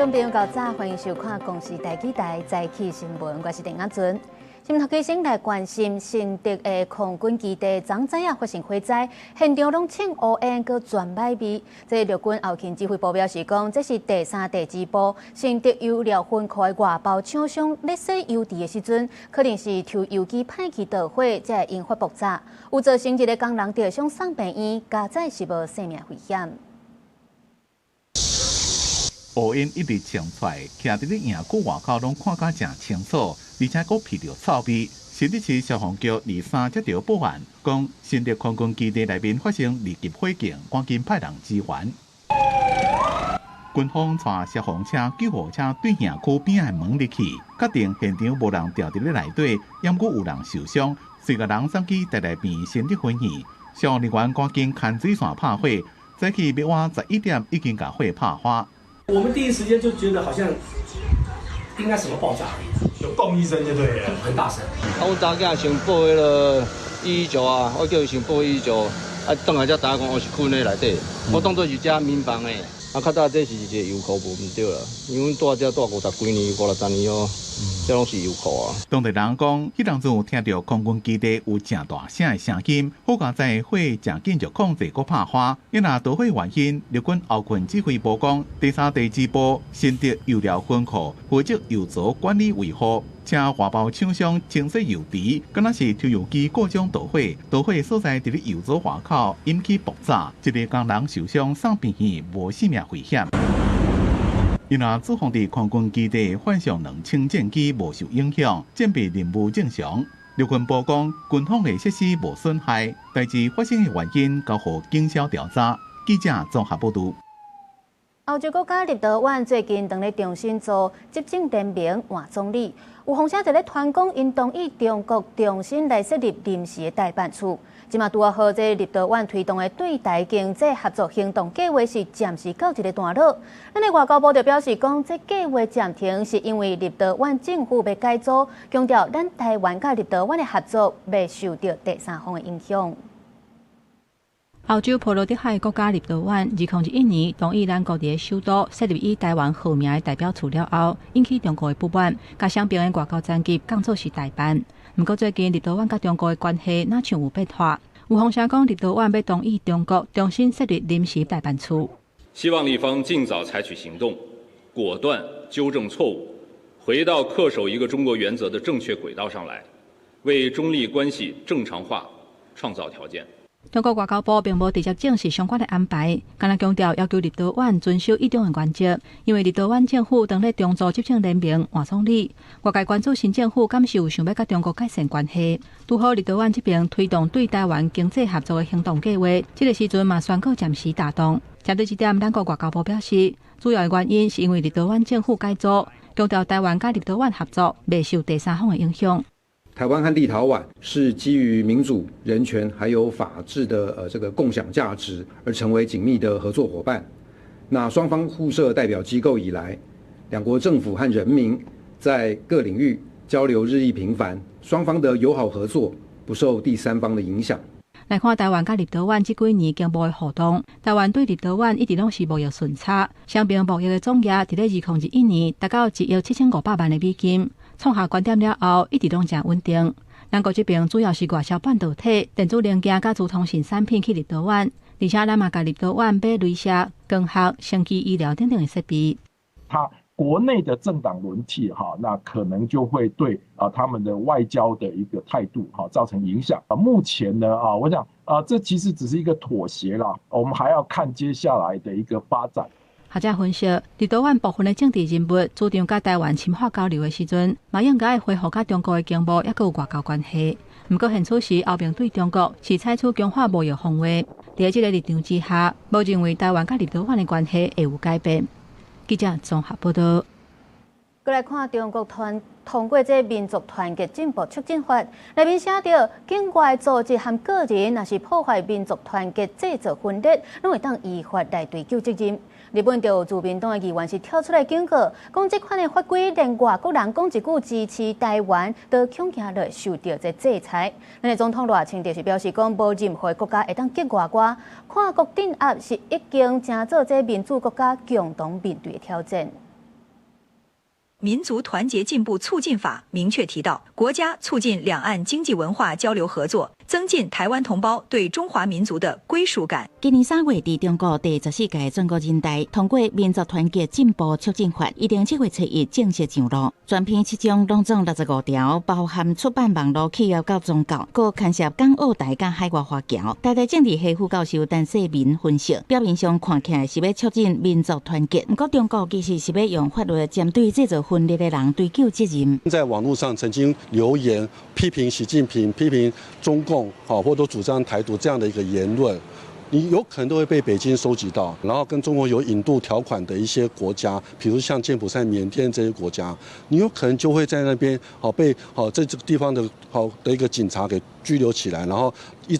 众朋友到早，欢迎收看公视台记台早起新闻，我是陈雅纯。新闻头起先来关心新竹的空军基地，昨早发生火灾，现场拢称乌烟佮全歹味。这陆军后勤指挥部表示讲，这是第3、第4波新竹油料分库的外包厂商咧洗油池的时阵，可能是抽油机歹去导火，才会引发爆炸。有造成一个工人着伤送病院，加载是无生命危险。乌烟一直冲出来，徛伫咧营区外口拢看甲真清楚，而且佫闻到臭味。新竹市消防局23接到报案，讲新竹空军基地内面发生二级火警，赶紧派人支援。军方带消防车、救护车对营区边的门入去，确定现场无人掉伫咧内底，抑过有人受伤，随个人送去台大病院先入分院。消防人员赶紧牵水线拍火，早起要晚11点已经把火拍花。我们第一时间就觉得好像应该什么爆炸，有动一声就对了，很大声。我早起先报迄个119啊，我叫伊先报119，啊，等下才知影讲我是困咧内底，我当作是遮民房诶。啊，较早这是一个油库无毋对啦，因为阮住遮住50几年、50-60年哦，这拢是油库啊。当地人讲，迄当阵听到空军基地有正大声的声音，好佳在火正紧就控制佮拍花。因若导火原因，陆军后勤指挥部讲，第3、第4波新竹油料分库负责油槽管理维护，请外包厂商清洗油池，敢若是抽油机各种导火，导火所在伫咧油槽外口引起爆炸，一个工人受伤送病院，无性命危险。因若驻防伫空军基地换上2000战机无受影响，战备任务正常。陆军部讲，军方的设施无损害，代志发生的原因交予警消调查。记者综合报道。欧洲国家立陶宛最近正咧重新做执政联盟换总理，有风声就咧传讲，因同意中国重新来设立临时的代办处。即马拄啊好，这立陶宛推动的对台经济合作行动计划是暂时告一个段落。咱的外交部就表示讲，这计划暂停是因为立陶宛政府要改组，强调咱台湾甲立陶宛的合作未受到第三方的影响。欧洲波罗的海国家立陶宛2011年同意咱国伫首都设立以台湾号名的代表处了后，引起中国的不满，甲双边的外交层级讲做是代办。不过最近立陶宛甲中国的关系哪像有变化？有风声讲立陶宛要同意中国重新设立临时代办处。希望立方尽早采取行动，果断纠正错误，回到恪守一个中国原则的正确轨道上来，为中立关系正常化创造条件。中国外交部并无直接证实相关的安排，敢若强调要求立陶宛遵守一中的原则，因为立陶宛政府正咧重组执政联盟换总理，外界关注新政府敢是有想要甲中国改善关系。拄好立陶宛这边推动对台湾经济合作的行动计划，这个时阵嘛宣告暂时打动。针对这点，咱国外交部表示，主要的原因是因为立陶宛政府改组，强调台湾甲立陶宛合作未受第三方的影响。台湾和立陶宛是基于民主、人权还有法治的这个共享价值而成为紧密的合作伙伴。那双方互设代表机构以来，两国政府和人民在各领域交流日益频繁，双方的友好合作不受第三方的影响。来看台湾甲立陶宛这几年经贸的互动，台湾对立陶宛一直拢是贸易顺差，双边贸易的总额伫咧2021年达到1亿7500万的美金。创下高点了后，一直拢真稳定。咱国这边主要是外销半导体、电子零件甲资通讯产品去立陶宛，而且咱嘛甲立陶宛买雷射、光学、升级医疗等等的设备。它国内的政党轮替那可能就会对他们的外交的一个态度造成影响。目前呢我想这其实只是一个妥协啦，我们还要看接下来的一个发展。学者分析，立陶宛部分的政治人物主张甲台湾深化交流的时阵，嘛应该恢复甲中国的经贸，也有外交关系。不过现此时，欧盟对中国是采取强化贸易防卫。在这个立场之下，无认为台湾甲立陶宛的关系会有改变。记者综合报道。过来看中国通过这民族团结进步促进法，内面写着境外组织和个人若是破坏民族团结、制造分裂，拢会当依法来追究责任。日本就有自民党的议员是跳出来警告，讲这款的法规连外国人讲一句支持台湾，都恐惊会受到这制裁。咱的总统赖清德是表示讲，无任何国家会当激外国，跨国镇压是已经成做这民主国家共同面对的挑战。民族团结进步促进法》明确提到，国家促进两岸经济文化交流合作，增进台湾同胞对中华民族的归属感。今年3月，在中国第14届全国人大通过《民族团结进步促进法》，预定7月初1正式上路。全篇7章拢总65条，包含出版、网络、企业到宗教，各牵涉港澳台甲海外华侨。台大政治系副教授陈世民分析，表面上看起来是要促进民族团结，不过中国其实是要用法律针对制造分裂的人追究责任。在网络上曾经留言批评习近平、批评中共，或者主张台独这样的一个言论。你有可能都会被北京收集到，然后跟中国有引渡条款的一些国家，比如像柬埔寨、缅甸这些国家，你有可能就会在那边被在这个地方的一个警察给拘留起来，然后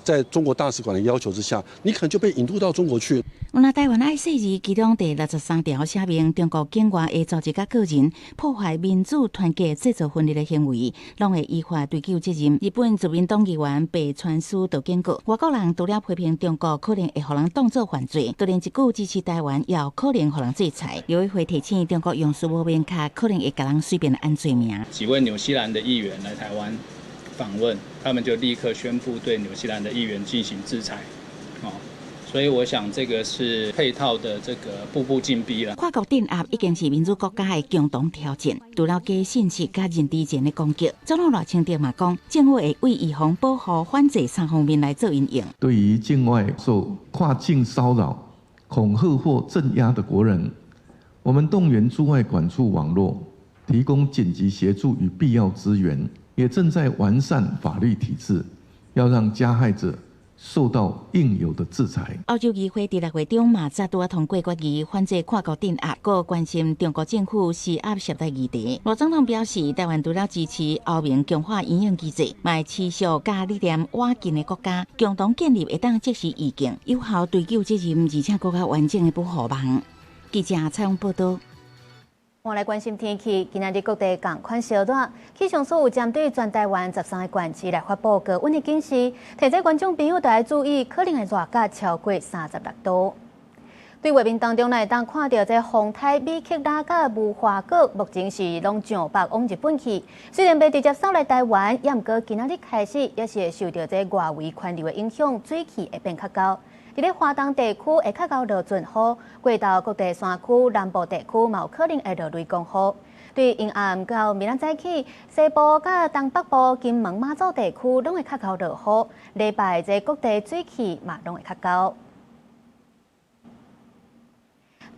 在中国大使馆的要求之下，你可能就被引渡到中国去。那台湾爱4字其中第63条写明，中国境外的组织甲个人破坏民主团结、制造分裂的行为，拢会依法追究责任。日本自民党议员被传书到警告，外国人除了批评中国可能会互人当作犯罪，就连一句支持台湾也有可能互人制裁。刘委会提醒中国用词无明确，可能会甲人随便按罪名。几位纽西兰的议员来台湾访问，他们就立刻宣布对纽西兰的议员进行制裁。所以我想这个是配套的这个步步进逼了。跨国镇压已经是民主国家的共同挑战，除了假信息甲认知战的攻击，总统赖清德嘛讲，政府会为预防、保护、反制3方面来做运用。对于境外受跨境骚扰、恐吓或镇压的国人，我们动员驻外管处网络，提供紧急协助与必要资源，也正在完善法律体制，要让加害者受到应有的制裁。欧洲议会第6月中嘛再度通过决议，反制跨国镇压，各关心中国政府施压涉台议题。罗总统表示，台湾除了支持欧盟强化营养机制，嘛会持续甲理念瓦近的国家共同建立会当即时意见，有效追究责任，而且更加完整的保护网。记者采访报道。我来关心天气，今日各地同款小热，气象署有针对全台湾13个县市来发布高温的警示，提醒观众朋友要注意，可能会热甲超过36度。对画面当中会当看到这风台米克拉甲无花果，目前是拢上北往日本去。虽然未直接扫来台湾，也毋过今仔日开始也是会受到这外围环流的影响，水汽会变较高。伫咧华东地区会较高落阵雨，过到各地山区、南部地区嘛有可能会落雷公雨。对阴暗到明仔早起，西部甲东北部、金门、马祖地区拢会较高落雨。礼拜这各地水汽嘛拢会较高。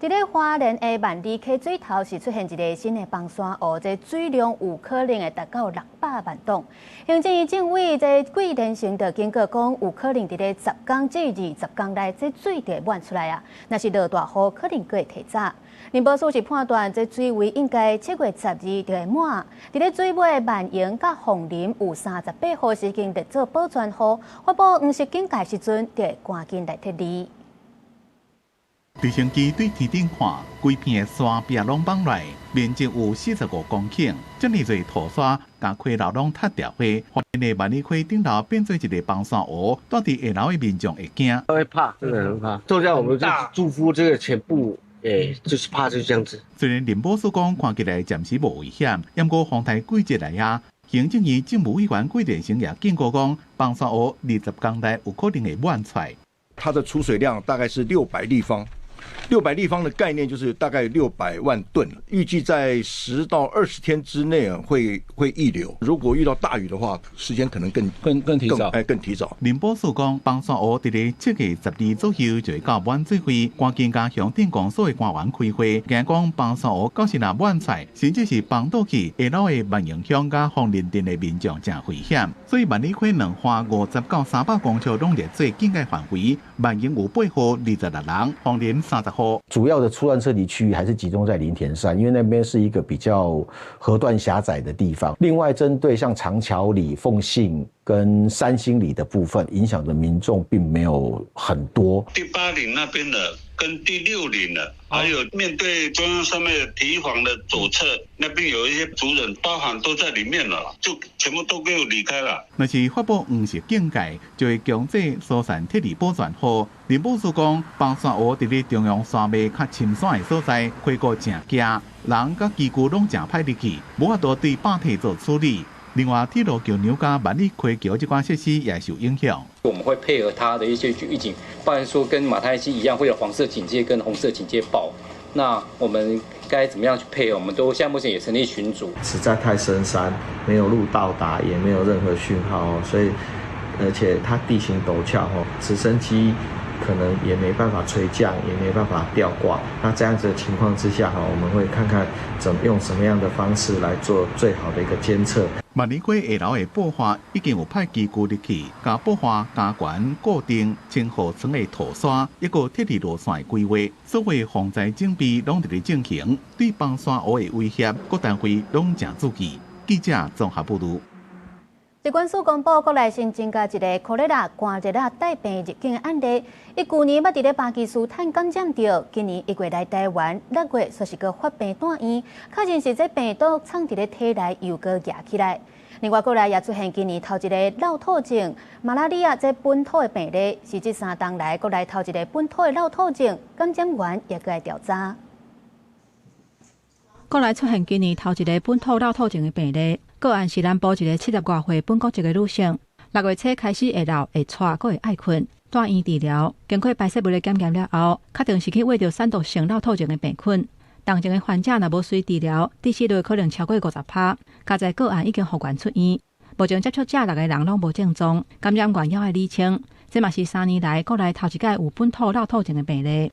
伫咧花莲的万里溪水头是出现一个新的崩山湖，这水量有可能会达到600万吨。行政院政委这季连成就警告讲，有可能伫咧10天至20天内，这水就会满出来啊！若是落大雨，可能佫会提早。林保署是判断这水位应该7月12就会满。伫咧水尾万盈甲凤林有38号时间得做保全户，发布黄色警戒时阵，就会赶紧来撤离。直升机对天顶看，规片山壁拢崩落，面积有45公顷，这么多土沙，甲溪流拢塌掉去。花莲的万里溪顶楼变做一个崩山湖，到底下楼的民众会惊？会怕，真的很怕。就像我们祝福这个全部，就是怕就是这样子。虽然林保署讲看起来暂时无危险，不过风台季节来呀，行政院政务委员季连成也警告讲，崩山湖20天内有可能会满出来。它的储水量大概是600立方。600立方的概念就是大概600万吨，预计在10到20天之内会溢流。如果遇到大雨的话，时间可能更提早，更提早。林保署讲，崩山湖伫咧7月12左右就会到满水位，赶紧甲乡镇公所的官员开会，惊讲崩山湖到时若满出，甚至是崩倒去，下楼的万盈乡甲凤林镇的民众真危险。所以万里溪两花50到300公尺拢列做警戒范围，万盈有8户26人，凤林30户。主要的出乱撤离区域还是集中在林田山，因为那边是一个比较河段狭窄的地方。另外，针对像长桥里、凤信、跟3星里的部分，影响的民众并没有很多。第8岭那边的跟第6岭的，还有面对中央山脉堤防的左侧那边有一些族人，包含都在里面了，就全部都给我离开了。若是发布黄色警戒，就会强制疏散铁路保全后。林保署讲，崩山湖伫咧中央山脉较深山的所在，溪谷正惊，人甲机具拢正歹入去，无法度对坝体做处理。另外，铁路桥梁甲万里溪桥这款设施也受影响。我们会配合它的一些预警，不然说跟马太溪一样会有黄色警戒跟红色警戒报。那我们该怎么样去配合？我们现在目前也成立群组。实在太深山，没有路到达，也没有任何讯号，所以而且它地形陡峭，直升机可能也没办法垂降，也没办法吊挂。那这样子的情况之下，我们会看看用什么样的方式来做最好的一个监测。万里溪下楼的爆发已经有派机具入去，把爆发加悬固定清河层的土山，一个铁路路线的规划，所有防灾整备拢伫咧进行。对崩山湖的威胁，各单位拢正注意。记者综合报道。疾管署公布，国内新增加一个科勒拉寒热啊带病入境的案例。伊去年捌伫咧巴基斯坦感染到，今年1月来台湾，6月却是个发病住院，确认是这病毒藏伫咧体内又个压起来。另外，国内也出现今年头一个脑土症马拉利亚这本土的病例，是这3冬来国内头一个本土的脑土症感染源也搁来调查。国内出现今年头一个本土脑土症的病例。个案是南部一个70多岁本国籍的女性，6月初开始会闹、会喘、阁会爱困，住院治疗，经过排泄物的检验了后，确定是去患着3毒性脑土症的病菌。当前的患者若无随治疗，致死率可能超过50%。加在个案已经复原出院，目前接触者6个人拢无症状，感染源也要厘清。这嘛是3年来国内头一届有本土脑土症的病例。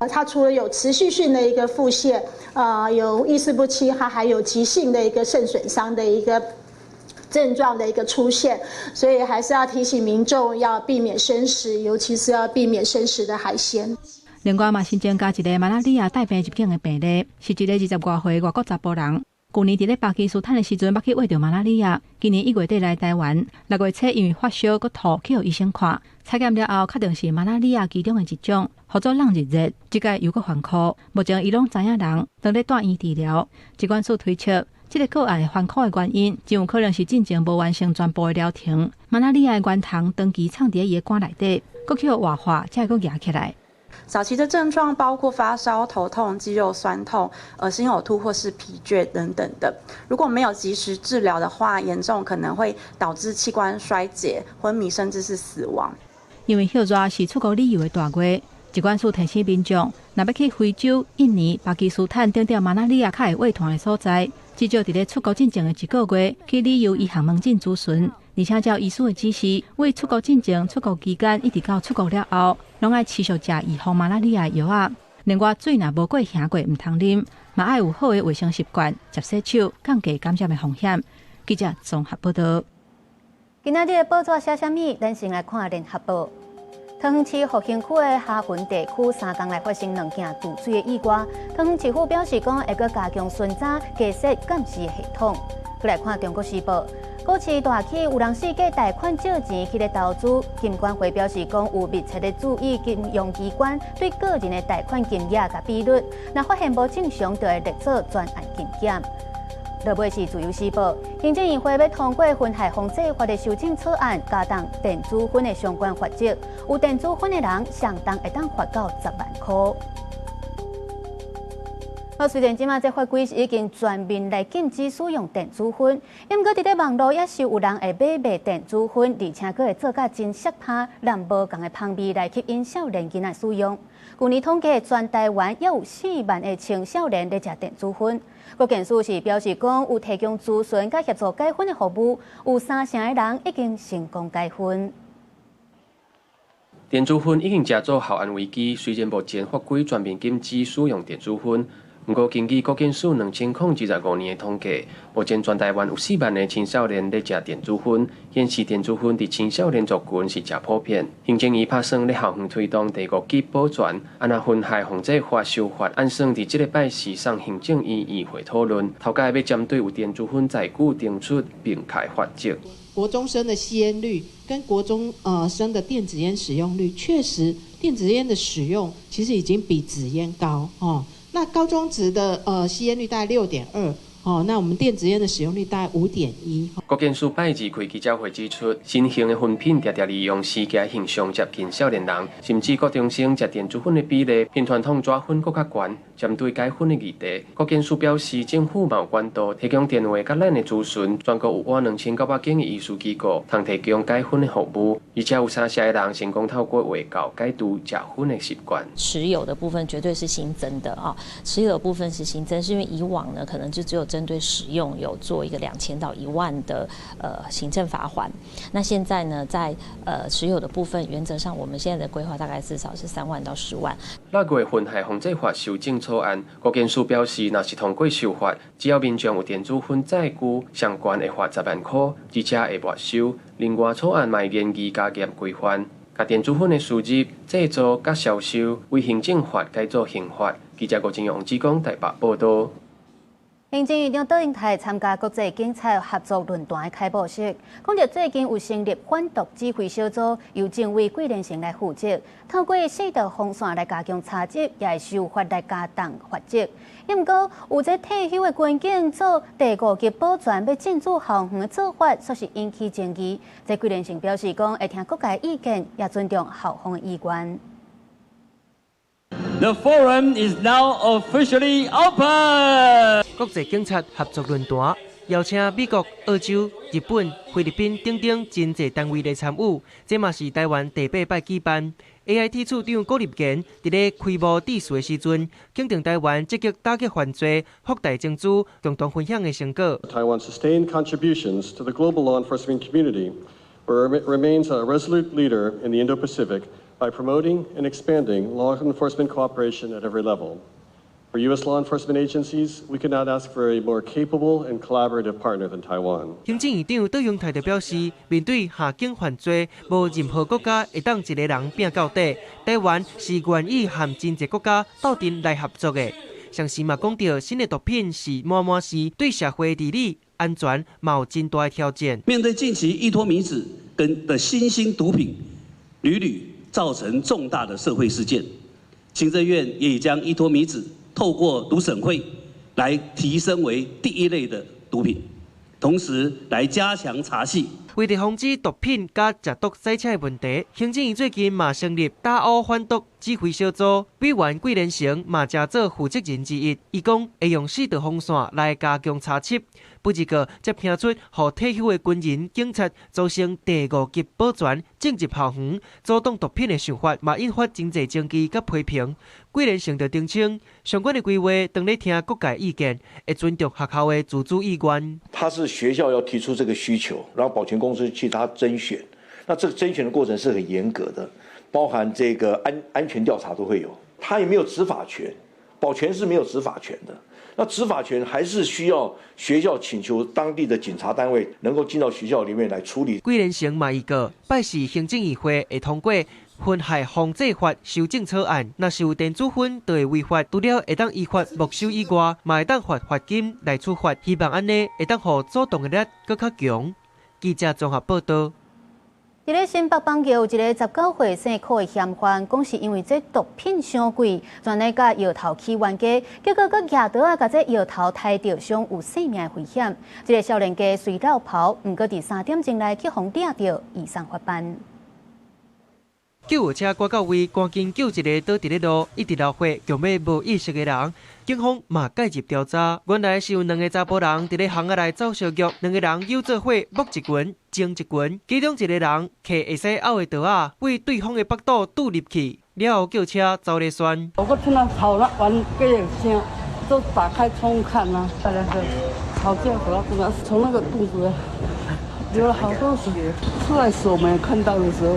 它除了有持续性的一个腹泻，有意识不清，它还有急性的一个肾损伤的一个症状的一个出现，所以还是要提醒民众要避免生食，尤其是要避免生食的海鲜。另外嘛，新增加一个马拉利亚带病入境的病例，是一个20多岁外国查甫人。去年伫咧巴基斯坦的时阵，捌去患着马拉利亚，今年1月底来台湾，6月初因为发烧佮吐去互医生看，采检了后确定是马拉利亚其中的一种，号做冷日热，即个又佮反苦。目前伊拢知影人，当咧住院治疗。疾管署推测，这个个案的反苦的原因，真有可能是进前无完成全部的疗程，马拉利亚的原糖长期藏伫伊的肝内底，佮去互活化，才会佮压起来。早期的症状包括发烧、头痛、肌肉酸痛、恶心、呕吐或是疲倦等等的。如果没有及时治疗的话，严重可能会导致器官衰竭、昏迷，甚至是死亡。因为休热是出国旅游的大月，疾管署提醒民众，若要去非洲、印尼、巴基斯坦等马拉利亚较会畏团的所在，至少伫咧出国进前的1个月去旅游医学门诊咨询。而且照医师的指示，为出国进前、出国期间一直到出国了后，拢爱持续食预防马拉利亚药啊。另外，水若无过咸过，唔通啉，嘛爱有好的卫生习惯，接洗手，降低感染的风险。记者综合报道。今仔日的报纸写啥物？咱先来看联合报。桃园市复兴区的下云地区3天来发生2件堵水的意外。桃园市府表示讲，会搁加强巡查、加设监视的系统。再来看中国时报。股市大起，有人试价贷款借钱去咧投资。金管会表示讲，有密切咧注意金融机关对个人的贷款金额甲比率，若发现无正常，就会列做专案检检。落尾是自由时报，行政院会要通过婚害防治法的修正草案，加重电子婚的相关罚则，有电子婚的人上当会当罚到10万块。虽然即马这法规是已经全面来禁止使用电子烟，不过伫咧网络也是有人会买卖电子烟，而且佫会做甲真适拍，让无共的香味来吸引少年囡仔使用。去年统计，全台湾也有4万个青少年在食电子烟。国健署是表示讲，有提供咨询甲协助戒烟的服务，有3成的人已經成功戒烟。電子煙已經加入校安危機，雖然目前法規全面禁止使用電子煙，不过，根据国健署2025年的统计，目前全台湾有4万个青少年在食电子烟，显示电子烟在青少年族群是真普遍。行政院拍算在校园推动第5级保全，安那烟害防治法修法，按算在这礼拜四上行政院议会讨论，头家要针对有电子烟载具定出并开法则。国中生的吸烟率跟国中生的电子烟使用率，确实电子烟的使用其实已经比纸烟高哦。那高中职的吸烟率大概6.2。那我们电子烟的使用率大概5.1。国健署拜二开记者会指出，新型的烟品常常利用时机性上接近少年人，甚至高中生食电子烟的比例比传统纸烟更较高。针对该烟的议题，国健署表示，政府有管道提供电话甲咱的资讯，全国有约2900间的医师机构，通提供该烟的服务，而且有3成的人成功透过卫教改除食烟的习惯。持有的部分绝对是新增的啊，持有的部分是新增，是因为以往呢可能就只有针对使用有做一个2000到1万的行政罚锾，那现在呢在持有的部分，原则上我们现在的规划大概至少是3万到10万。那个烟害防治法修正草案，国健署表示，若是通过修法，只要民众有电子烟载具相关会罚10万块，而且会没收。另外，草案嘛联议加严规范，甲电子烟的输入、制作、甲销售为行政法改做刑法。记者郭金勇、志光台北报道。行政院长杜英泰参加国际警察合作论坛的开幕式，讲到最近有成立反毒指挥小组，由政委桂连成来负责，透过4道防线来加强查缉，也是手法来加重罚则。不过，有这退休的军警做第5级保全要禁止校园的做法，确实引起争议。这桂连成表示讲，会听各界意见，也尊重校方的意愿。The forum is now officially open. 国际警察合作论坛邀请美国、澳洲、日本、菲律宾等等真济单位来参与，这嘛是台湾第8摆举办。AIT 处长郭立坚伫咧开幕致辞的时阵，肯定台湾积极打击犯罪、扩大证据、共同分享的成果。Taiwan's sustained contributions to the global law enforcement community remains a resolute leader in the Indo-Pacific by promoting and expanding law enforcement cooperation at every level. For U.S. law enforcement agencies, we could not ask for a more capable and collaborative partner than Taiwan. 行政院长杜永泰就表示，面对下境犯罪，无任何国家会当一个人拼到底。台湾是愿意和真济国家斗阵来合作的。上时嘛讲到，新的毒品是满是对社会治理、安全嘛有真大的挑战。面对近期依托米脂的新兴毒品，屡屡造成重大的社会事件，行政院也已将依托米脂透过毒审会来提升为第1类的毒品，同时来加强查缉。为了防止毒品加食毒塞车的问题，行政院最近嘛成立打乌反毒指挥小组，委员桂连成嘛正做负责人之一。伊讲会用4道防线来加强查缉，不一个则拼出互退休的军人、警察组成第5级保全进入校园阻挡毒品的想法，嘛引发真济争议甲批评。桂连成就澄清，相关的规划当咧听各界意见，会尊重学校的自主意愿。他是学校要提出这个需求，然后保全公司去他甄选，那这个甄选的过程是很严格的，包含这个安全调查都会有，他也没有执法权，保全是没有执法权的。那执法权还是需要学校请求当地的警察单位能够进到学校里面来处理。桂连成嘛，一个拜是行政议会会通过烟害防治法修正草案，若是有电子烟就会违法，除了会当依法没收以外，嘛会当罚金来处罚。希望安尼会当互阻挡的力更较强。记者综合报道。伫咧新北邦桥有一个19岁姓柯的嫌犯，讲是因为这毒品伤贵，全咧甲摇头起冤家，结果佮举刀甲这摇头抬着，伤有性命危险。这个少年家虽绕跑，不过伫3点钟内去互抓着，移送法办。救护车赶到位，赶紧救一个倒伫咧路，一直流血、强要无意识的人。警方嘛介入调查，原来是有2个查甫人伫咧巷仔内走小玉，2个人又做伙摸一拳、争一拳，其中一个人摕会使拗的刀啊，为对方的腹肚堵入去，了后叫车走咧旋。我听到吵了完个声，都打开窗户看啊，大家是吵架主要真的是从那个肚子流了好多血，出来时我们看到的时候。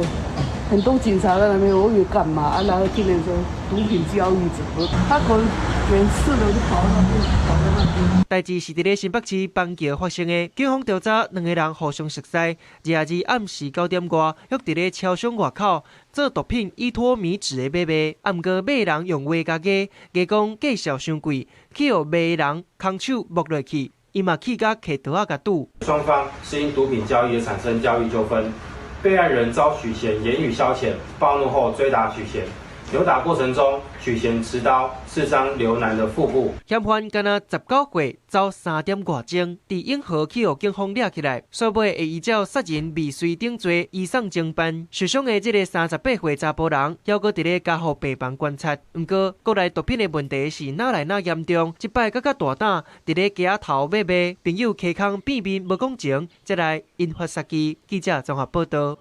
很多警察在那边，我以为干嘛？然后竟然说毒品交易者，他可能有没事了就跑到那边。代志是伫咧新北市邦桥发生的，警方调查2个人互相熟悉，22日暗时9点外，约伫咧超商外口做毒品依托米纸的买卖，啊，毋过买人用话甲价讲价销伤贵，去互卖人空手摸落去，伊嘛去甲摕刀仔甲堵。双方是因毒品交易而产生交易纠纷，被害人遭许贤言语消遣，暴怒后追打许贤。扭打过程中，许贤持刀刺伤刘男的腹部。嫌犯敢若19岁，走3点外钟，伫永和去互警方抓起来，所尾会依照杀人未遂等罪移送侦办。受伤的这个38岁查甫人，还阁伫咧家护病房观察。不过，国内毒品的问题是哪来哪严重，即摆更加大胆，伫咧街头买卖，朋友溪空变面无讲情，才来引发杀机。记者综合报道。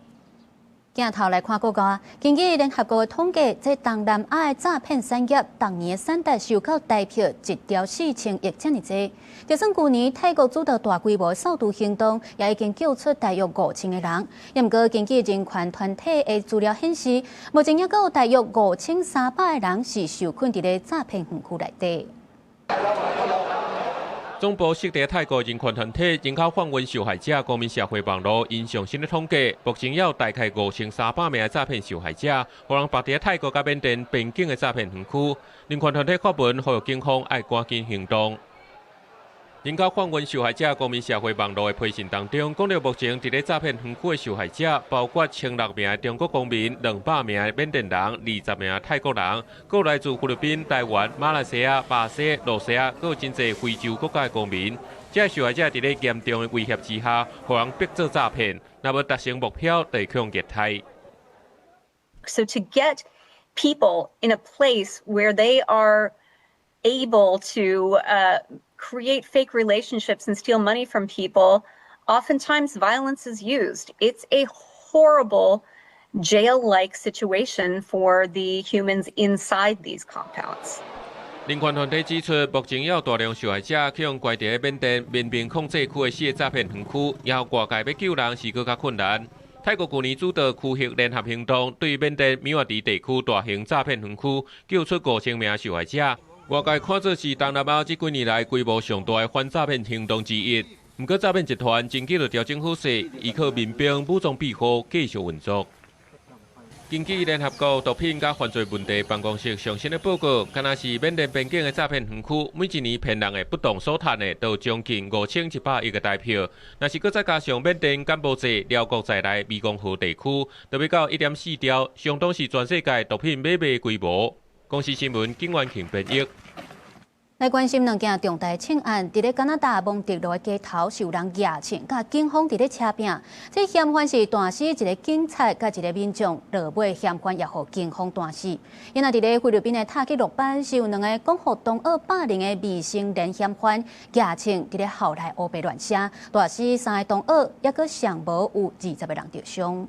镜头来看国家，根据联合国的统计，在东南亚的诈骗产业，当年的3大收购代票1.4000亿这么多。就算去年泰国主导大规模扫毒行动，也已经救出大约5000个人。不过，根据人权团体的资料显示，目前还有大约5300个人是受困伫咧诈骗园区内底。总部设在泰国人权团体人口访问受害者公民社会网络因上新的统计，目前有大概5300名的诈骗受害者，互人绑在泰国甲缅甸边境的诈骗园区。人权团体发文呼吁警方爱赶紧行动。人口访问受害者公民社会网络的批信当中，讲到目前伫咧诈骗园区的受害者，包括1006名中国公民、200名缅甸人、20名泰国人，各来自菲律宾、台湾、马来西亚、巴西、罗西亚，各有真侪非洲国家的公民。这受害者伫咧严重的威胁之下，互人逼做诈骗，若要达成目标，得向业态。So to get people in a place where they are able to create fake relationships and steal money from people, oftentimes violence is used. It's a horrible jail-like situation for the humans inside these compounds. 人权团体指出，目前也有大量受害者去用拐伫缅甸民兵控制区的4个诈骗园区，然后外界要救人是更加困难。泰国去年主导区域联合行动，对缅甸米瓦迪地区大型诈骗园区救出5000名受害者。外界看作是东南亚这几年来规模上大的反诈骗行动之一。不过，诈骗集团真久就调整好势，依靠民兵武装庇护继续运作。根据联合国毒品甲犯罪问题办公室上新的报告，敢若是缅甸边境的诈骗园区，每一年骗人的不当所赚的都将近5100亿个台票。若是搁再加上缅甸、柬埔寨、寮国在内湄公河地区，就要到1.4兆，相当是全世界毒品买卖的规模。公司新闻景元庆编译。来关心两件重大庆案，伫咧加拿大蒙特罗街头受人压庆，甲警方伫咧车拼。这嫌犯是断死一个警察，甲一个民众，落尾嫌犯也互警方断死。因仔伫咧菲律宾的塔吉洛班，是有2个讲互同恶霸凌的未成年嫌犯压庆，伫咧后来乌白乱写，断死3个同恶，也阁尚无有20个人受伤。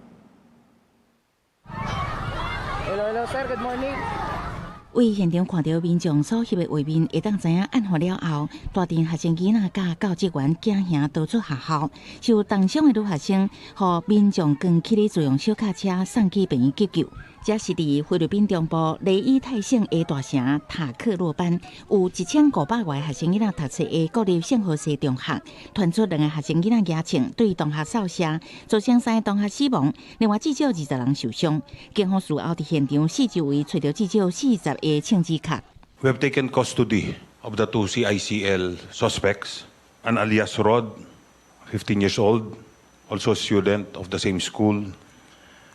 Hello, sir. Good morning. 为现场看到民众所翕的画面，会当知影案发了后，大店学生囡仔甲教职员惊吓逃出学校，受重伤的女学生，互民众扛起哩自用小卡车送去病院急救。这是伫菲律宾中部雷伊泰省的大城塔克洛班，有1500外学生囡仔读册的国立圣何塞中学，传出2个学生囡仔牙枪对同学扫射，造成3个同学死亡，另外至少20人受伤。警方事后伫现场四周围找到至少40个枪支卡。We have taken custody of the 2 CICL suspects, an alias Rod, 15 years old, also a student of the same school,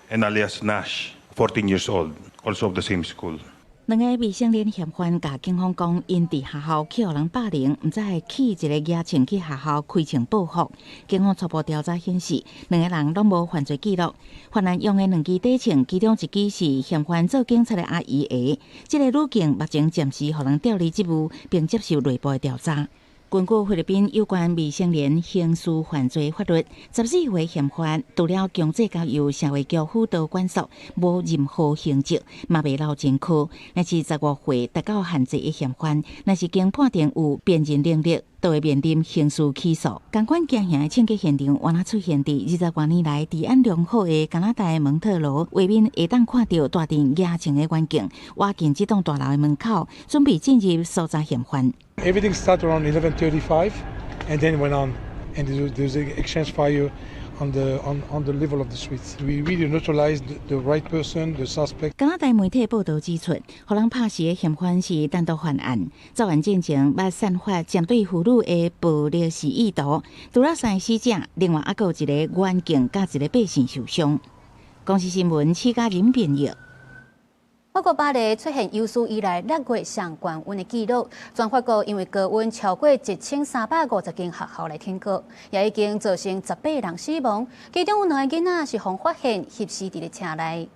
and alias Nash, 14 years old, also of the same school. 2个未成年嫌犯甲警方讲，因伫学校去互人霸凌，毋知起一个牙枪去学校开枪报复。警方初步调查显示，2个人拢无犯罪记录。犯人用的2支底枪，其中1支是嫌犯做警察的阿姨的。这个女警目前暂时互人调离职务，并接受内部的调查。根据菲律宾有关未成年刑事犯罪法律，14岁嫌犯除了强制交由社会局辅导管束，无任何刑责，嘛未落前科。若是15岁达到限制的嫌犯，若是经判定有辨认能力，都会面临刑事起诉。共款惊吓的清洁现场，原来出现伫20多年来治安良好的加拿大的蒙特罗，外面会当看到大阵野情的环境，挖进这栋大楼的门口，准备进入搜查嫌犯。Everything started around 11:35, and then went on, and there's an exchange fire on the level of the streets. We really neutralized the right person, the suspect. 加拿大媒体报道指出，互人拍死的嫌犯是单独犯案，作案进程捌散发针对妇女的暴力是意图。除了3个死者，另外还有一个远景甲一个百姓受伤。公司新闻4家人编译。法国巴黎出现有史以来6月上高温的记录，全法国因为高温超过1350间学校来停课，也已经造成18人死亡，其中有2个囡仔是被发现猝死伫车内。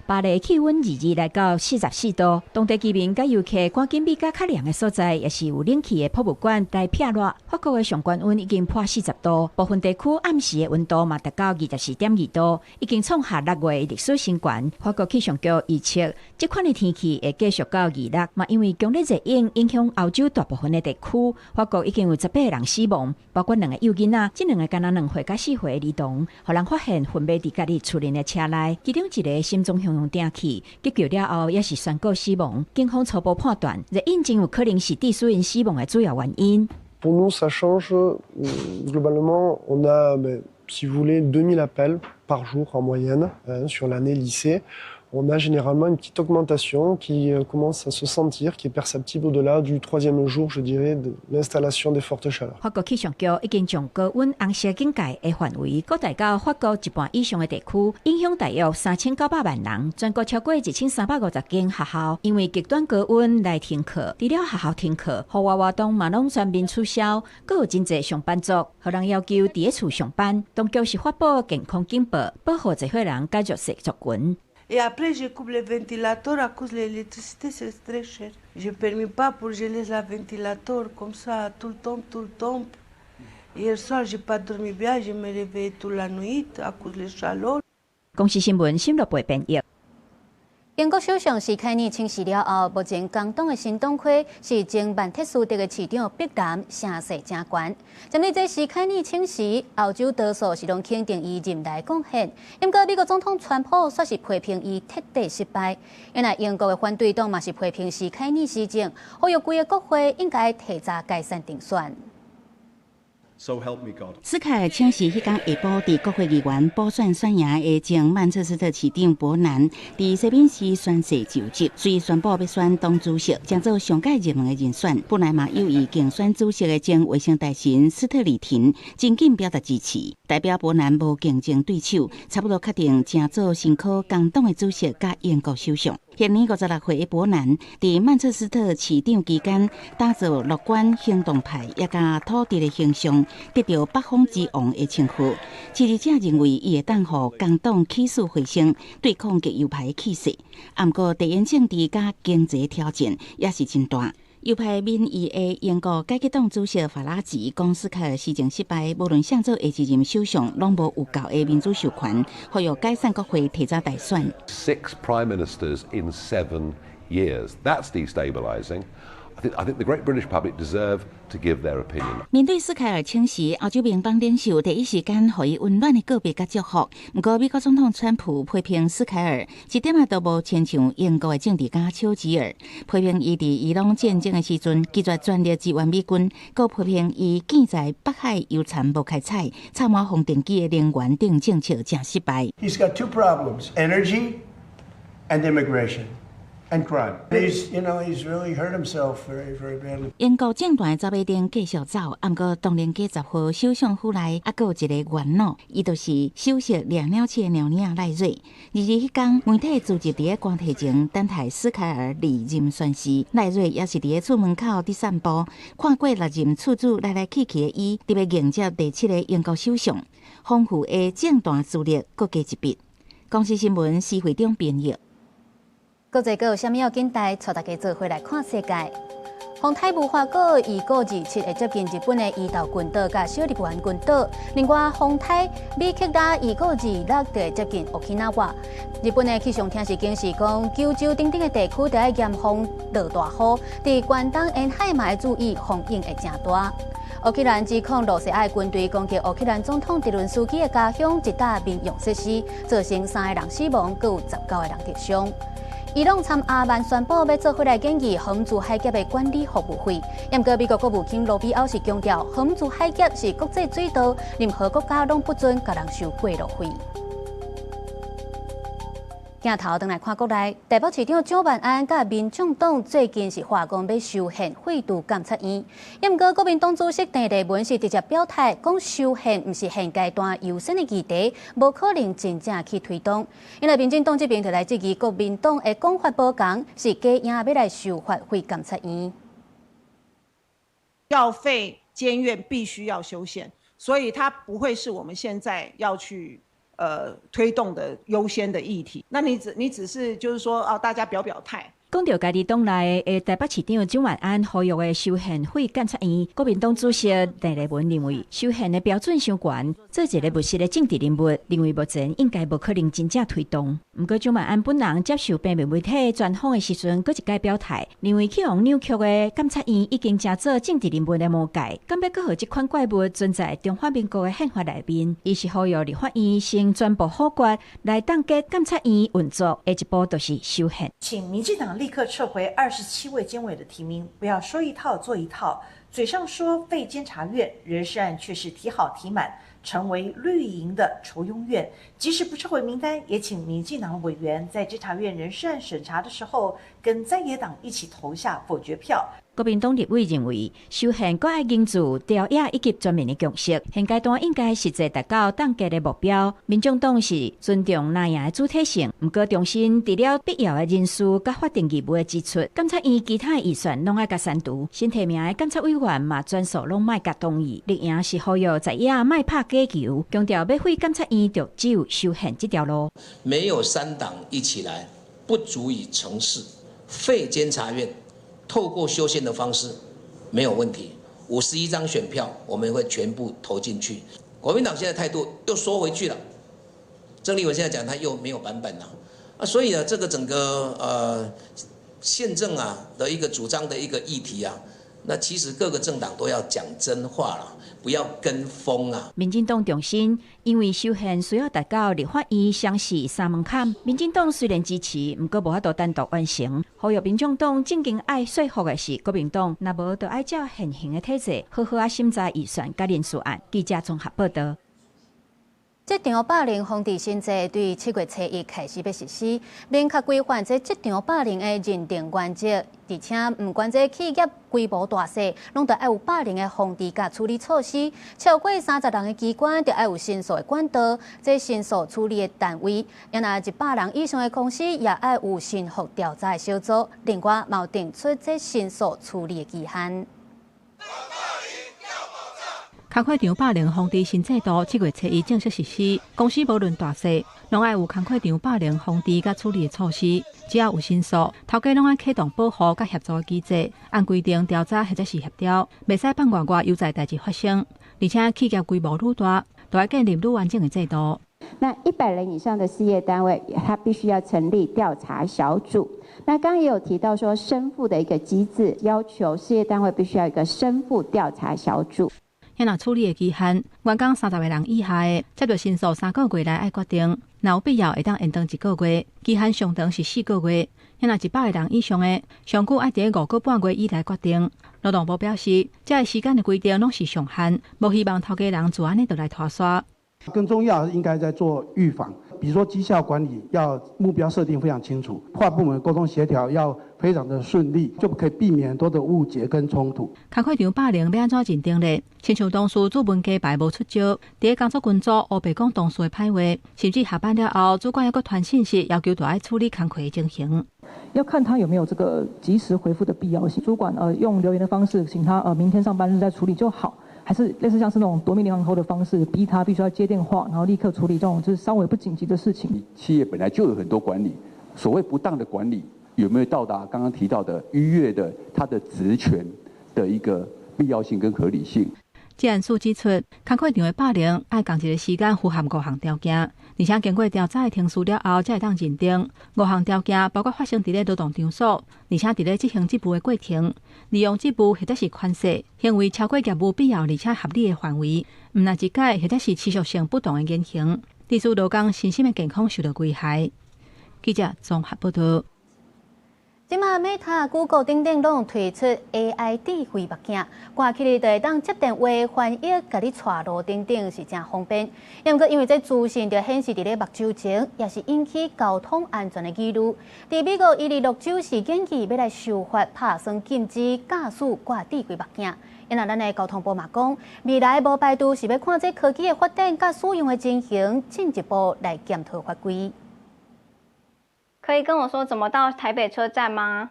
巴黎气温日来到44度，当地居民甲游客赶紧比较较凉的所在，也是有冷气的博物馆来避热。法国的上高温已经破40度，部分地区暗时的温度嘛达到24.2度，已经创下6月历史新高。法国气象局预测，这款的天气会继续到26，嘛因为强烈热影影响欧洲大部分的地区，法国已经有18人死亡，包括2个幼囡仔，这2个敢若2岁甲4岁的儿童，互人发现分别伫家己厝内的车内，其中一个心脏向定去，急救了后也是宣告死亡。警方初步判断，热饮真有可能是致死因死亡的主要原因。Pour nous, ça change. Globalement, on a, si vous voulez, 2000 appels par jour en moyenne sur l'année lycée. On a généralement une petite augmentation qui commence à se sentir, qui est perceptible au-delà du 3e jour, je dirais, de l'installation des fortes chaleurs. 法国气象局已经将高温红色警戒的范围扩大到法国一半以上的地区，影响大约3900万人。全国超过1350间学校因为极端高温来停课，除了学校停课，户外活动嘛拢全面取消，阁有真侪上班族，互人要求伫厝上班。当局是发布健康警报，保护侪伙人甲弱势族群。Et après, je coupe le ventilateur à cause de l'électricité, c'est très cher. Je ne permets pas pour geler le ventilateur comme ça tout le temps. Hier soir, je n'ai pas dormi bien, je me réveille toute la nuit à cause de la chaleur. 公司新闻新乐培编译。英国首相是凯尼请辞了后，目前工党的新党魁是前曼彻斯特的市长碧南，声势正悬。针对这是凯尼请辞，欧洲多数是拢肯定伊任内贡献。不过美国总统川普却是批评伊彻底失败。原来英国的反对党嘛是批评是凯尼施政，呼吁规个国会应该提早解散定选。So help me God。斯凯尔请辞迄天下晡，伫国会议员补选选赢的前曼彻斯特市长伯南，伫西敏市宣誓就职，随宣布要选党主席，将做上届热门的人选。本来嘛有意竞选主席的前卫生大臣斯特里廷，真紧表达支持，代表伯南无竞争对手，差不多确定正做新科工党的主席甲英国首相。现年56岁的伯南，伫曼彻斯特市长期间，打造乐观行动派也甲土地的形象，得到北方之王的称呼。支持者认为，伊会当互工党起死回生，对抗极右派的气势。不过，地缘政治甲经济挑战也是真大。右派民意的英国改革党主席法拉吉讲，斯凯尔施政失败，无论上做下一任首相，拢无有够的民主授权，呼吁解散国会，提早大选。6 prime ministers in 7 years. That's destabilising. I think the great British public deserve to give their opinion. 面对斯凯尔请辞，欧洲联邦领袖第一时间予伊温暖的告别甲祝福。不过，美国总统川普批评斯凯尔一点也都无亲像英国的政治家丘吉尔，批评伊伫伊朗战争的时阵拒绝全力支援美军，佮批评伊建在北海油田无开采、插满风电机的能源等政策正失败。He's got 2 problems: energy and immigration. And crime. He's really hurt himself very, very badly. 英国政坛走尾灯继续走，不过当年过10号首相府内还有一个元老，伊就是首席掠鸟器的鸟鸟赖瑞。迄天，媒体聚集伫个光体前等待斯凯尔离任宣誓。赖瑞也是伫个厝门口伫散步，看过6任处主来去的伊，特别迎接第7个英国首相。丰富的政坛资历各加一笔。公司新闻施会长编译。国际阁有啥物要紧台，带大家做伙来看世界。洪泰无法过1个27会接近日本的伊豆群岛甲小笠原群岛。另外，洪泰美克达2个26会接近Okinawa。日本的气象厅是警示讲，九州等等的地区都要严防落大雨，伫关东沿海嘛要注意风影会真大。乌克兰指控罗西亚军队攻击乌克兰总统泽伦斯基的家乡一大民用设施，造成3个人死亡，各有19个人受伤。伊朗参阿曼宣布要做回来建议航母海劫的管理服务费，不过美国国务卿罗比奥是强调，航母海劫是国际水道，任何国家拢不准甲人收过路费。镜头转来看国内，台北市长蒋万安甲民众党最近是话讲要修宪废除监察院，不过国民党主席郑丽文是直接表态，讲修宪不是现阶段优先的议题，无可能真正去推动。因为民进党这边就来质疑国民党的讲法无同，是假硬要来修法废监察院。要废监院必须要修宪，所以它不会是我们现在要去。推动的优先的议题，那你只是就是说大家表态。讲到家己党内的台北市长蒋万安呼吁的修宪废监察院，国民党主席郑丽文认为修宪的标准伤悬，做一个务实的政治人物，认为目前应该无可能真正推动。不过蒋万安本人接受平面媒体专访的时阵，搁一改表态，认为去往扭曲的监察院已经真做政治人物的魔界，敢要搁互这款怪物存在中华民国的宪法内面，伊是呼吁立法院先宣布否决来冻结监察院运作的一步，就是修宪。请民进党立刻撤回27位监委的提名，不要说一套做一套，嘴上说废监察院，人事案却是提好提满，成为绿营的酬庸院。即使不撤回名单，也请民进党委员在监察院人事案审查的时候，跟在野党一起投下否决票。国民党立委认为，修宪搁爱凝聚调野以及全面的共识，现阶段应该实际达到冻结的目标。民众党是尊重那样的主体性，不过重申除了必要的人事甲法定义务的支出，监察院其他预算拢爱甲删除。新提名的监察委员嘛，全数拢卖甲同意。立营是呼吁在野卖拍假球，强调要废监察院，就只有修宪这条路。没有3党一起来，不足以成事。废监察院。透过修宪的方式没有问题，51张选票我们会全部投进去。国民党现在态度又缩回去了，郑丽文现在讲他又没有版本了所以呢，这个整个宪政的一个主张的一个议题那其实各个政党都要讲真话了，不要跟风民进党重申，因为修宪需要达到立法院相视3门槛。民进党虽然支持，不过无法度单独完成。呼吁民众党正经爱说服的是国民党，若无就爱照现行的体制，好好审查预算甲人事案。记者综合报道。这场霸凌防治新制对7月初1开始要实施，明确规范这场霸凌的认定原则，而且不管这企业规模大小，拢得要有霸凌的防治甲处理措施。超过30人的机关，得要有申诉的管道，这申诉处理的单位，也那100人以上的公司，也要有申诉调查的小组。另外，也定出这申诉处理的期限。工课场霸凌防治新制度7月初1正式实施，公司无论大小，拢爱有工课场霸凌防治甲处理的措施。只要有申诉，头家拢爱启动保护甲协助的机制，按规定调查或者是协调，袂使放外有在代志发生。而且企业规模愈大，都要建立愈完整的制度。那100人以上的事业单位，它必须要成立调查小组。那刚刚也有提到说，申复的一个机制，要求事业单位必须要有一个申复调查小组。那处理的期限，员工30个人以下的，接到申诉3个月内爱决定，若有必要会当延长1个月，期限上长是4个月。那100个人以上的，上久爱伫5个半月以内决定。劳动部表示，这个时间的规定拢是上限，无希望头家人就安尼就来拖刷。更重要应该在做预防，比如说绩效管理要目标设定非常清楚，跨部门沟通协调要非常的顺利，就可以避免很多的误解跟冲突。工课场霸凌要安怎认定呢？亲像同事主文加排无出招，伫工作群组黑白讲同事的歹话，甚至下班了后，主管还佫传信息要求大家处理工课的情形。要看他有没有这个及时回复的必要性。主管用留言的方式，请他明天上班日再处理就好。还是类似像是那种夺命连环扣的方式，逼他必须要接电话，然后立刻处理这种就是稍微不紧急的事情。企业本来就有很多管理，所谓不当的管理，有没有到达刚刚提到的逾越的它的职权的一个必要性跟合理性。这案书指出，工课场的霸凌爱共一个时间符合5项条件，而且经过调查的程序了后，才会当认定5项条件包括发生伫咧劳动场所，而且伫咧执行职务的过程，利用职务或者是权势，行为超过业务必要而且合理的范围，毋难一改或者是持续性不当的言行，致使劳工身心的健康受到危害。记者综合报道。即马 Meta、Google 等等拢推出 AI 智慧目镜，挂起来就会当接电话、翻译、甲你带路等等，是真方便。毋过因为这资讯就显示伫咧目睭前，也是引起交通安全的疑虑。伫美国1269事件期要来修法拍算禁止驾驶挂智慧目镜。因为咱的交通部嘛讲，未来无排除是要看这科技的发展甲使用的情形，进一步来检讨法规。可以跟我说怎么到台北车站吗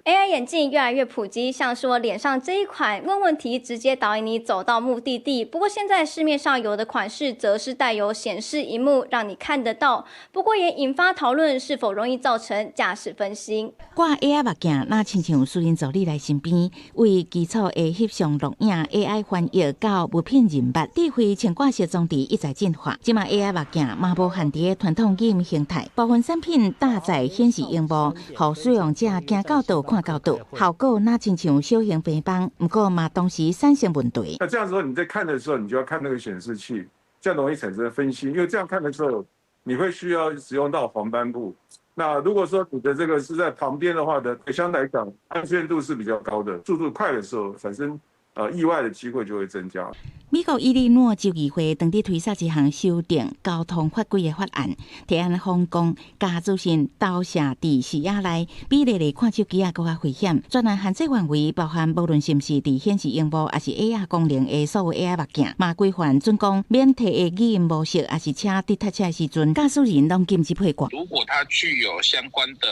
？AI 眼镜越来越普及，像是我脸上这一款，问问题直接导引你走到目的地。不过现在市面上有的款式则是带有显示萤幕，让你看得到。不过也引发讨论，是否容易造成驾驶分心。挂 AI 目镜，那亲像私人助理来身边，为基础的翕相录影 AI 翻译到物品认识，智慧前挂式装置一再进化。即马 AI 目镜嘛无限伫传统影形态，部分产品搭载显示萤幕，互使用者行到倒看到倒，效果那亲像小型平板，不过嘛同时产生问题。那这样说你在看的时候，你就要看那个显示器，这样容易产生分心，因为这样看的时候，你会需要使用到黄斑部。那如果说你的这个是在旁边的话的，相对来讲安全度是比较高的，速度快的时候产生意外的机会就会增加。美国伊利诺州议会当地推出一项修订交通法规的法案，提案防讲加资讯投射伫视野内，比例嚟看手机更加危险。专案限制范围包含无论是不是伫显示荧幕，还是 AR 功能的所有 AR 目镜，嘛规范准讲免提的语音模式，还是车伫塞车的时阵，驾驶人拢禁止配挂。如果它具有相关的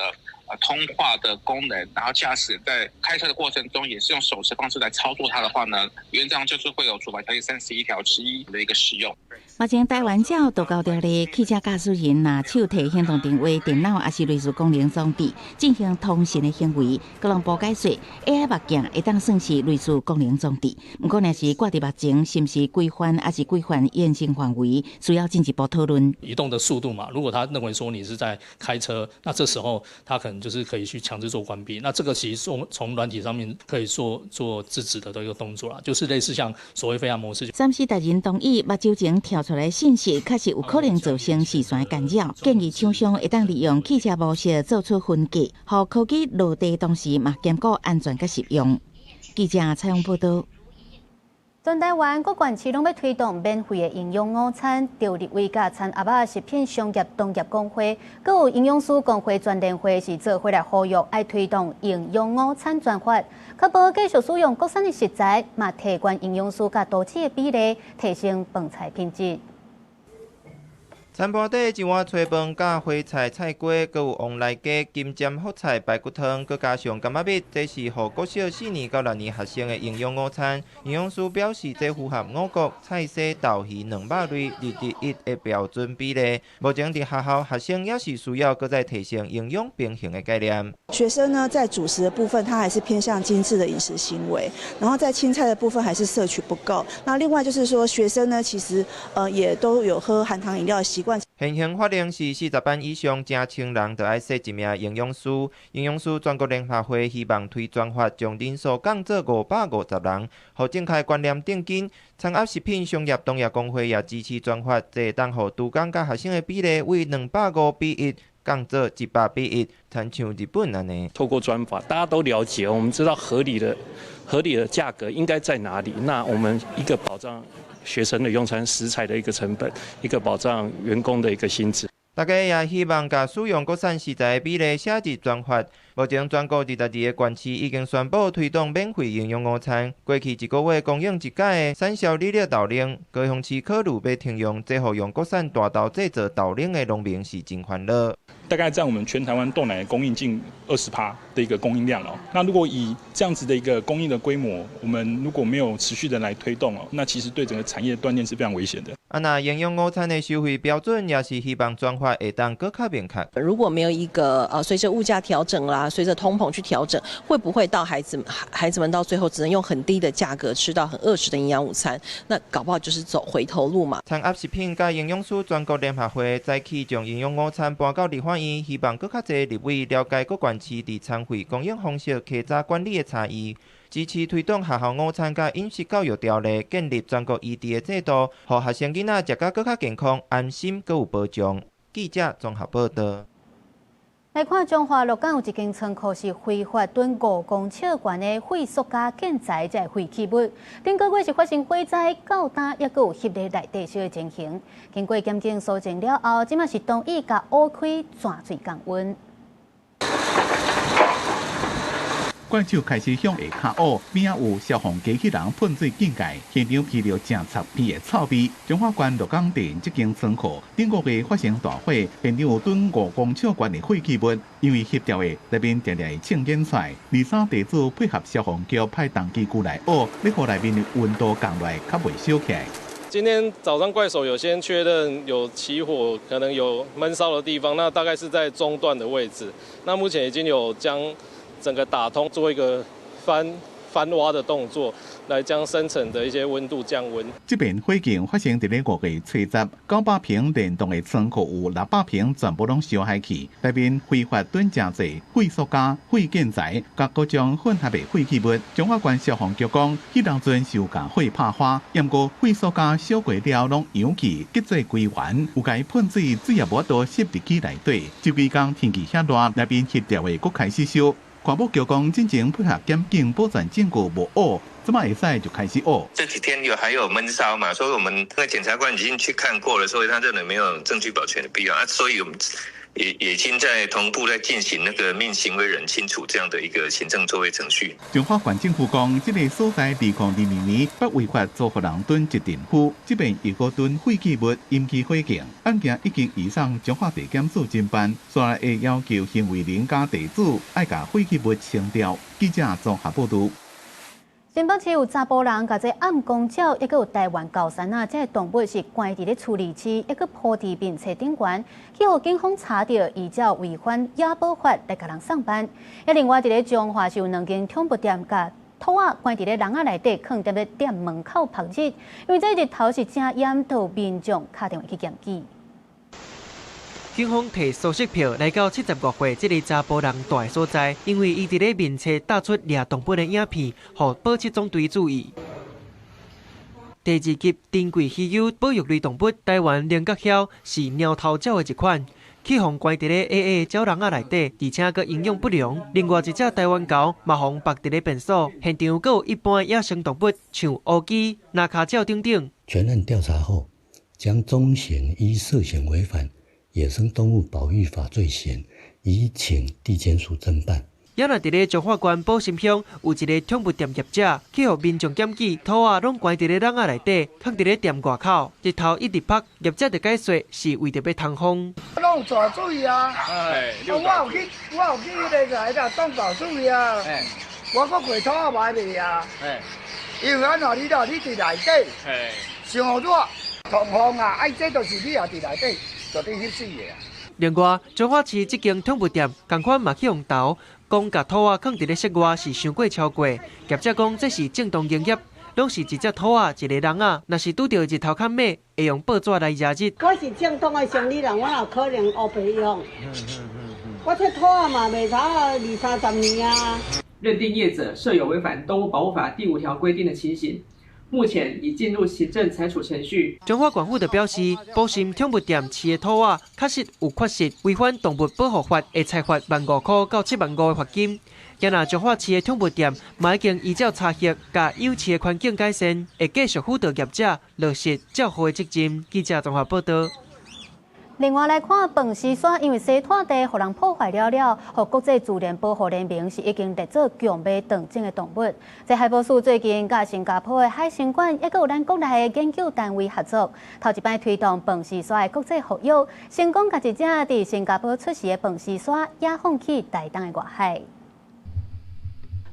通话的功能，然后驾驶在开车的过程中也是用手持方式来操作它的话呢，原则上就是会有处罚条例31条之一的一个使用。目前台湾照都高调咧，汽车驾驶人拿手提行动电话、电脑还是类似功能装置进行通信的行为，各人不解说 AI 目镜会当算是类似功能装置，不过若是挂伫目前，是不是规范还是规范验证范围，需要进一步讨论。移动的速度嘛，如果他认为说你是在开车，那这时候他可能就是可以去强制做关闭。那这个其实从软体上面可以做制止的一个动作啦，就是类似像所谓飞行模式。暂时大人同意，目睭前跳出来信息，确实有可能造成视线的干扰。建议厂商会当利用汽车模式做出分隔，互科技落地同时嘛兼顾安全甲实用。记者采访报道。全台湾各县市拢要推动免费的营养午餐，着立委甲餐盒仔食品商业同业工会，阁有营养师工会全联会是做伙来呼吁，爱推动营养午餐专法，确保继续使用国产的食材，嘛提高营养师甲都市的比例，提升饭菜品质。餐盘底一碗炊饭甲花菜菜瓜，阁有旺来鸡、金针福菜排骨汤，阁加上柑仔蜜，这是予国小4年到6年学生的营养午餐。营养师表示，这符合我国菜色豆鱼200类2:1的标准比例。目前伫学校学生也是需要阁再提升营养平衡的概念。学生呢，在主食的部分，他还是偏向精致的饮食行为，然后在青菜的部分还是摄取不够。那另外就是说，学生呢，其实也都有喝含糖饮料的习惯。现行法令是40班以上正青人，就要设一名营养师。营养师全国联合会希望推专法，将人数降做550人，互正确观念定根。餐盒食品商业同业工会也支持专法，这会当互厨工甲学生的比例为250:1。降做100:1，参像日本安尼。透过专法，大家都了解，我们知道合理的价格应该在哪里。那我们一个保障学生的用餐食材的一个成本，一个保障员工的一个薪资。大家也希望甲使用国产食材的比例写入专法，目前全国22个县市已经宣布推动免费营养午餐。过去1个月供应1届的产销履历豆奶，高雄市考虑要停用，这互用国产大豆制作豆奶的农民是真烦恼。大概占我们全台湾豆奶供应近20%的一个供应量哦。那如果以这样子的一个供应的规模，我们如果没有持续的来推动哦，那其实对整个产业断链是非常危险的。那营养午餐的收费标准也是希望转化会当更加明确。如果没有一个随着物价调整啦，随着通膨去调整，会不会到孩子们到最后只能用很低的价格吃到很饿食的营养午餐？那搞不好就是走回头路嘛。产业食品甲营养师全国联合会早起将营养午餐搬到立法院，希望更较侪立委了解各县市伫餐费供应方式、客家管理的差异。支持推动学校午餐甲饮食教育条例，建立全国异地的制度，让学生囡仔食甲更较健康、安心，佮有保障。记者综合报道。来看中华鹿港有一间仓库是非法囤5公尺悬的废塑胶建材，即废弃物。顶个月是发生火灾、较大，也有翕在内底烧的情形。经过检警搜证了后，即马是同意甲挖开钻水降温。怪手开始向下卡挖，边仔有消防机器人喷水灌溉，现场闻到正臭屁的臭味。中华县鹿港店这间仓库顶个月发生大火，现场有囤5公尺悬的废弃物，因为翕掉的内面常常青烟出来。23地主配合消防局派重机具来挖，要让内面的温度降落来，较袂烧起来。今天早上怪手有先确认有起火，可能有闷烧的地方，那大概是在中段的位置。那目前已经有将整个打通，做一个翻挖的动作，来将深层的一些温度降温。这边火警发生在5月初10 ，900平联动的仓库有600平全部拢烧害去，内面非法囤真侪废塑胶、废建材，甲各种混合的废弃物。中华县消防局讲，迄当阵是有甲火拍花，不过废塑胶烧过了拢扬起，结做归原，有甲伊喷水，水也无多吸入去内底。这几天天气遐热，内面翕掉的佫开始烧。环保局讲，进前配合检警保全证据无误，这么会使就开始挖。这几天还有闷烧嘛，所以我们那个检察官已经去看过了，所以他认为没有证据保全的必要啊，所以我们也已经在同步在进行那个命行为人清楚这样的一个行政作业程序。中华县政府讲，这个所在2022年不违法做互人囤一定户，这边又个囤废弃物引起火警，案件已经移送中华地检署侦办，所来会要求行为人甲地主爱甲废弃物清掉。记者综合报道。新北市有查甫人甲这暗公鸟，抑个有台湾高山啊，这个动物是关伫咧处理区，抑个铺伫面册顶悬，去互警方查到，依照违反野保法来甲人上班。另外，伫咧彰化是有2间宠物店甲兔仔关伫咧笼仔内底，放伫咧店门口曝日，因为这日头是正炎，都有民众打电话去检举。警方摕素食票来到70岁这个查甫人住的所在，因为伊伫咧面册打出掠动物的影片，互保七总队注意。第2级珍贵稀有保育类动物台湾菱角鸮是鸟头鸟的一款，去互关伫咧 AA 鸟笼仔内底，而且佮营养不良。另外一只台湾猴嘛互绑伫咧便所，现场佮有一般野生动物，像乌鸡、纳卡鸟等等。全案调查后，将中嫌依涉嫌违反野生动物保育法罪嫌，已请地检署侦办。也若伫咧彰化县宝心乡有一个宠物店业者，去互民众检举，兔仔拢关伫咧笼仔内底，放伫咧店外口，日头一直晒，业者就解说是为着要通风。拢有抓水啊！我有去迄个来啦，当抓水啊！我搁过兔仔买袂啊！因为安怎你伫内底，上热通风啊！哎，这就是你也伫内底。另外，彰化市这间宠物店同款嘛去用豆，讲甲兔仔放伫咧室外是伤过超过。业者讲这是正当营业，拢是一只兔仔一个笼仔，若是拄到日头较猛，会用报纸来热日。我是正当的生理人，我有可能乌白用。我这兔仔嘛袂差20-30年啊。认定业者设有违反动物保护法第5条规定的情形。目前已进入行政裁处程序。彰化县府就表示，宝心宠物店饲的兔仔确实有缺失，违反动物保护法，会裁罚15000块到75000的罚金。也若彰化饲的宠物店嘛已经依照查核，甲有饲的环境改善，会继续辅导业者落实照护的责任。记者综合报道。另外来看，饭匙山因为西拖地互人破坏了，和国际自然保护联盟是已经列做强卖动静的动物。在海保署最近甲新加坡的海参馆，也有咱国内的研究单位合作，头一摆推动饭匙山的国际合约，成功甲一只伫新加坡出世的饭匙山也放去台东的外海。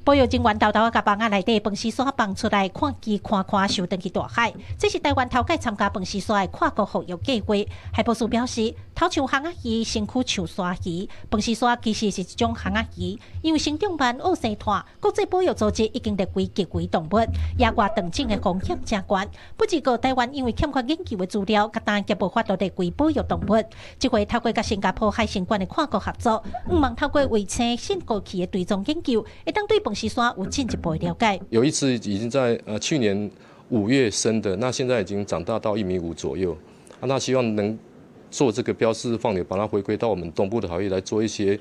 保育人员偷偷甲房仔内底饭匙山放出来，看机看收登去大海。这是台湾头届参加饭匙山的跨国合约计划。海保署表示，头像巷仔鱼，身躯像鲨鱼。饭匙山其实是一种巷仔鱼，因为生长慢、恶生炭，国际保育组织已经列为极危动物，野外断种的风险真悬。不只个台湾因为欠缺研究的资料，甲单也无法度列为保育动物。这回透过甲新加坡海参馆的跨国合作，望透过卫星信号器的追踪研究，会当对饭匙山有进一步的了解。有一只已经在去年5月生的，那现在已经长大到1.5米左右。那希望能做这个标示放流，把它回归到我们东部的海域来做一些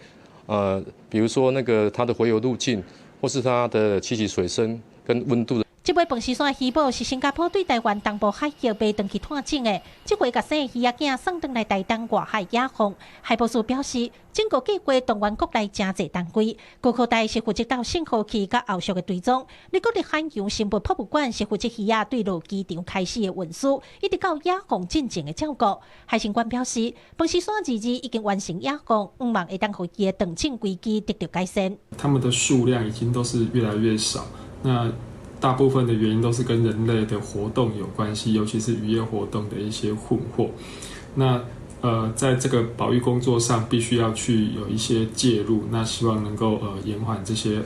比如说那个它的洄游路径，或是它的栖息水深跟温度的。这尾饭匙山的鱼宝是新加坡对台湾东部海域卖登去探种的，这回甲生的鱼仔囝送登来台东外海野放。海保署表示，整个计划动员国内真侪单位，高科大是负责到信号器甲后续的追踪，你国立海洋生物博物馆是负责鱼仔对落机场开始的运输，一直到野放进前的照顾。海参馆表示，饭匙山日已经完成野放，望会当互伊的断种危机得到改善。它们的数量已经都是越来越少，那大部分的原因都是跟人类的活动有关系，尤其是渔业活动的一些混货。那在这个保育工作上，必须要去有一些介入，那希望能够延缓这些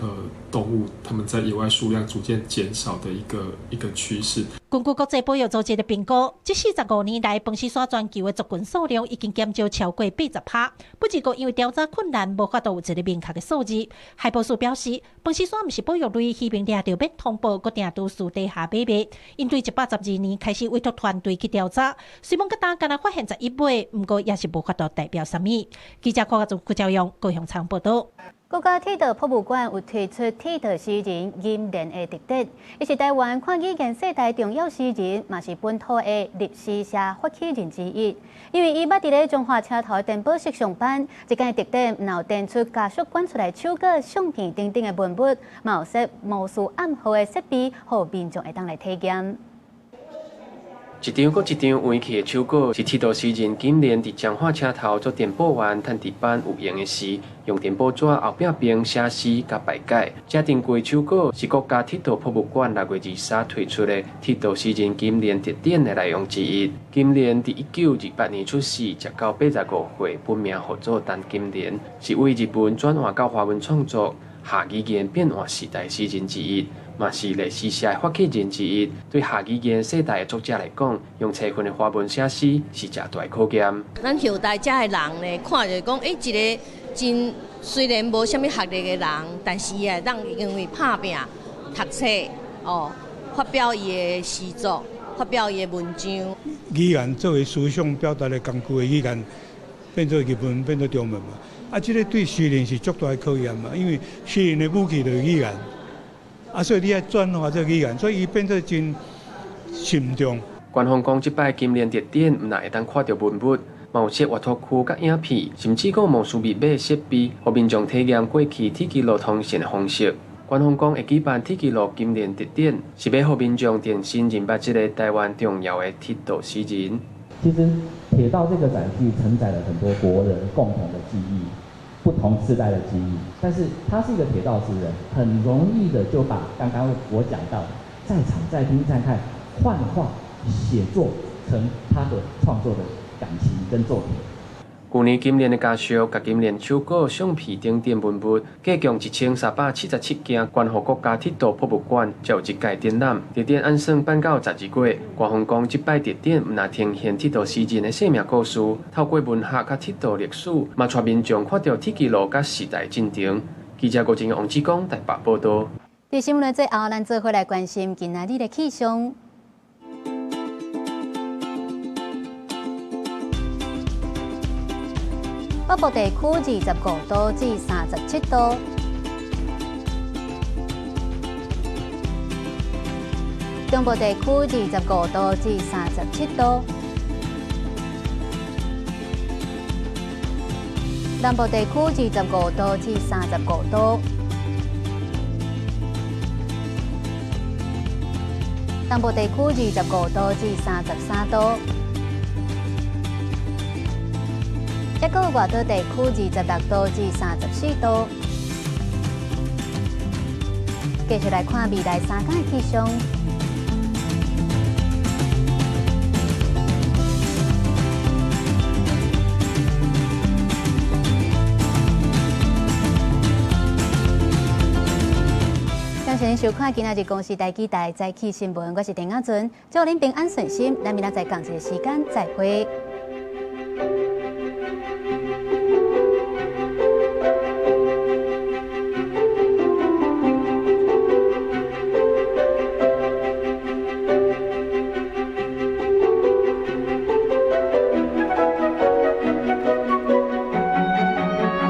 动物它们在野外数量逐渐减少的一个趋势。根据国际保育组织的评估，这45年来，饭匙山全球的族群数量已经减少超过80%。不只个因为调查困难，无法度有一个明确的数字。海保署表示，饭匙山不是保育类，渔民掠着免通报，搁定都私底下买卖。因对112年开始委托团队去调查，虽然敢若发现11尾，不过也是无法度代表什么。记者柯家从郭朝阳高雄场报道。国家铁道博物馆有推出铁道诗人金莲的特展，伊是台湾看语言世代重要诗人，嘛是本土的历史社发起人之一。因为伊捌伫咧中华车头电报室上班，这间特展有展出家属管出来手稿、相片等等的文物，嘛有设魔术暗号的设备，互民众会当来体验。一张搁一张围起的手稿，是铁道诗人金莲伫彰化车头做电报员趁值班有用的时，用电报纸后壁边写诗甲排解。这珍贵手稿是国家铁道博物馆6月23推出的铁道诗人金莲特展的内容之一。金莲伫1928年出世，直到85岁，本名号做陈金莲，是为日本转换到华文创作下语言变化时代诗人之一。嘛是历史社的发起人之一，对下语言世代的作者来讲，用七分的华文写诗是真大考验。咱后代遮的人呢，看着讲，一个真虽然无啥物学历的人，但是伊会当因为拍拼、读册发表伊的诗作，发表伊的文章。语言作为思想表达的工具的语言，变做日文，变做中文嘛。这个对诗人是足大的考验嘛，因为诗人的武器就是语言。所以你要转化这个语言，所以伊变做真慎重。官方讲，即摆金莲特展唔但会当看到文物，嘛有设阅读区甲影片，甚至讲魔术密码设备，互民众体验过去铁基路通行的方式。官方讲会举办铁基路金莲特展，是要互民众重新认捌这个台湾重要的铁道诗人。其实铁道这个载具承载了很多国人共同的记忆。不同世代的记忆，但是他是一个铁道诗人，很容易的就把刚刚我讲到的在场在听在看幻化写作成他的创作的感情跟作品。去年金莲的家属甲金莲手稿、相片等等文物，计共1377件，捐予国家铁道博物馆，才有一届展览。特展按算办到12月，官方讲即摆特展唔但呈现铁道诗人的生命故事，透过文学甲铁道历史，嘛带民众看到铁基路甲时代进程。记者郭正王志光台北报道。伫新闻最后，咱做伙来关心今仔日的气象。北部地区25度至37度，中部地区25度至37度，南部地区25度至35度，东部地区25度至33度，一个外岛地区26度至34度。继续来看未来3天的气象。感谢您收看今仔日公视台记台早起新闻，我是陈雅纯，祝您平安顺心，咱明仔载同一个时间再会。